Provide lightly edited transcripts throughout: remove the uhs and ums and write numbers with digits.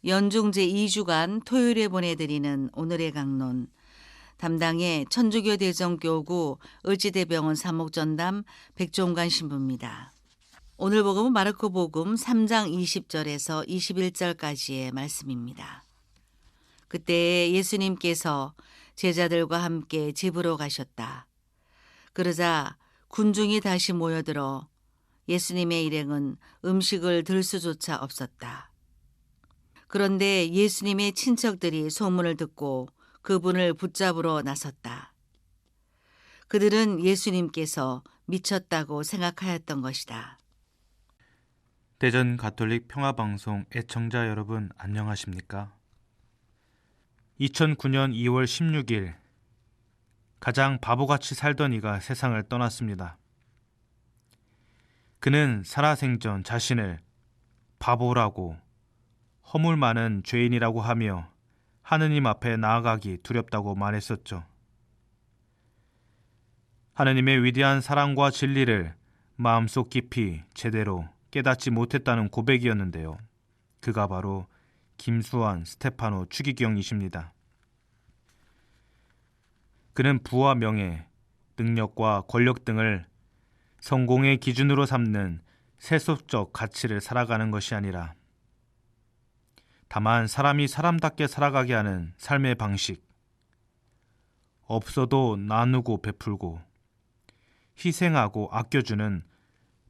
연중 제2주간 토요일에 보내드리는 오늘의 강론, 담당의 천주교 대전교구 을지대병원 사목전담 백종관 신부입니다. 오늘 복음은 마르코 복음 3장 20절에서 21절까지의 말씀입니다. 그때 예수님께서 제자들과 함께 집으로 가셨다. 그러자 군중이 다시 모여들어 예수님의 일행은 음식을 들 수조차 없었다. 그런데 예수님의 친척들이 소문을 듣고 그분을 붙잡으러 나섰다. 그들은 예수님께서 미쳤다고 생각하였던 것이다. 대전 가톨릭 평화방송 애청자 여러분 안녕하십니까? 2009년 2월 16일 가장 바보같이 살던 이가 세상을 떠났습니다. 그는 살아생전 자신을 바보라고 허물 많은 죄인이라고 하며 하느님 앞에 나아가기 두렵다고 말했었죠. 하느님의 위대한 사랑과 진리를 마음속 깊이 제대로 깨닫지 못했다는 고백이었는데요. 그가 바로 김수환 스테파노 추기경이십니다. 그는 부와 명예, 능력과 권력 등을 성공의 기준으로 삼는 세속적 가치를 살아가는 것이 아니라 다만 사람이 사람답게 살아가게 하는 삶의 방식, 없어도 나누고 베풀고 희생하고 아껴주는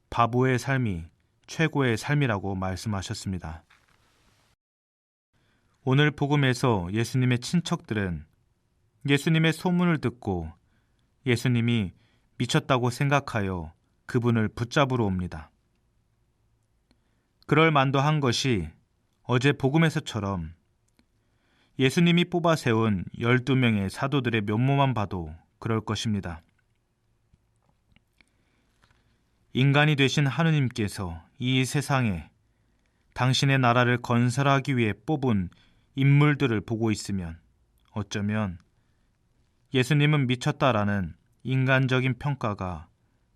바보의 삶이 최고의 삶이라고 말씀하셨습니다. 오늘 복음에서 예수님의 친척들은 예수님의 소문을 듣고 예수님이 미쳤다고 생각하여 그분을 붙잡으러 옵니다. 그럴 만도 한 것이 어제 복음에서처럼 예수님이 뽑아 세운 12명의 사도들의 면모만 봐도 그럴 것입니다. 인간이 되신 하느님께서 이 세상에 당신의 나라를 건설하기 위해 뽑은 인물들을 보고 있으면 어쩌면 예수님은 미쳤다라는 인간적인 평가가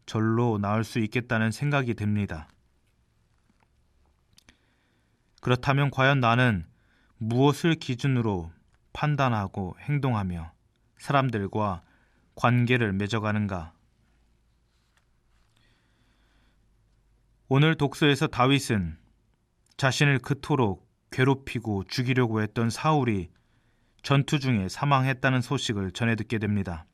절로 나올 수 있겠다는 생각이 듭니다. 그렇다면 과연 나는 무엇을 기준으로 판단하고 행동하며 사람들과 관계를 맺어가는가? 오늘 독서에서 다윗은 자신을 그토록 괴롭히고 죽이려고 했던 사울이 전투 중에 사망했다는 소식을 전해 듣게 됩니다.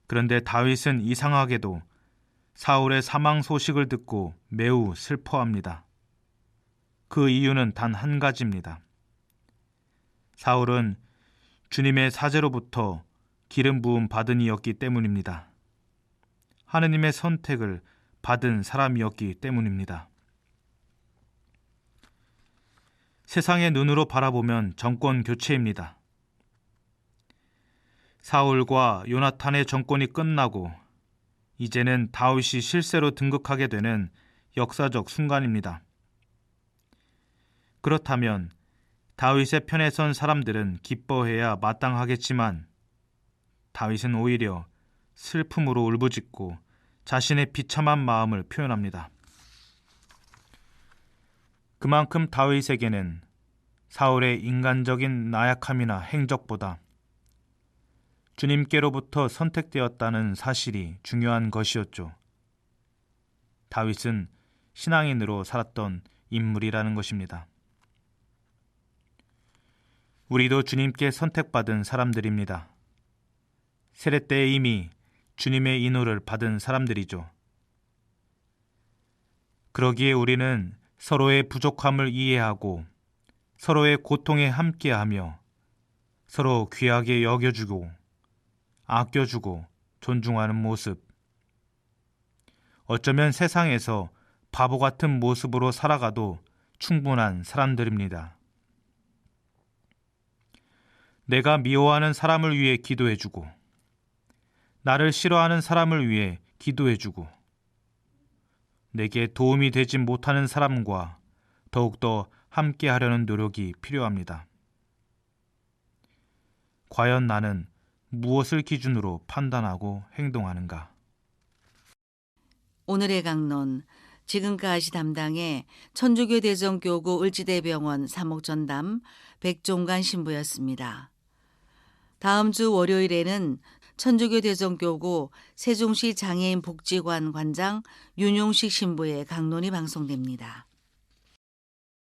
그런데 다윗은 이상하게도 사울의 사망 소식을 듣고 매우 슬퍼합니다. 그 이유는 단 한 가지입니다. 사울은 주님의 사제로부터 기름 부음 받은 이였기 때문입니다. 하느님의 선택을 받은 사람이었기 때문입니다. 세상의 눈으로 바라보면 정권 교체입니다. 사울과 요나탄의 정권이 끝나고 이제는 다윗이 실세로 등극하게 되는 역사적 순간입니다. 그렇다면 다윗의 편에 선 사람들은 기뻐해야 마땅하겠지만 다윗은 오히려 슬픔으로 울부짖고 자신의 비참한 마음을 표현합니다. 그만큼 다윗에게는 사울의 인간적인 나약함이나 행적보다 주님께로부터 선택되었다는 사실이 중요한 것이었죠. 다윗은 신앙인으로 살았던 인물이라는 것입니다. 우리도 주님께 선택받은 사람들입니다. 세례 때 이미 주님의 인도를 받은 사람들이죠. 그러기에 우리는 서로의 부족함을 이해하고 서로의 고통에 함께하며 서로 귀하게 여겨주고 아껴주고 존중하는 모습, 어쩌면 세상에서 바보 같은 모습으로 살아가도 충분한 사람들입니다. 내가 미워하는 사람을 위해 기도해주고 나를 싫어하는 사람을 위해 기도해주고 내게 도움이 되지 못하는 사람과 더욱더 함께하려는 노력이 필요합니다. 과연 나는 무엇을 기준으로 판단하고 행동하는가? 오늘의 강론, 지금까지 담당의 천주교 대전교구 을지대병원 사목전담 백종관 신부였습니다. 다음 주 월요일에는 천주교 대전교구 세종시 장애인 복지관 관장 윤용식 신부의 강론이 방송됩니다.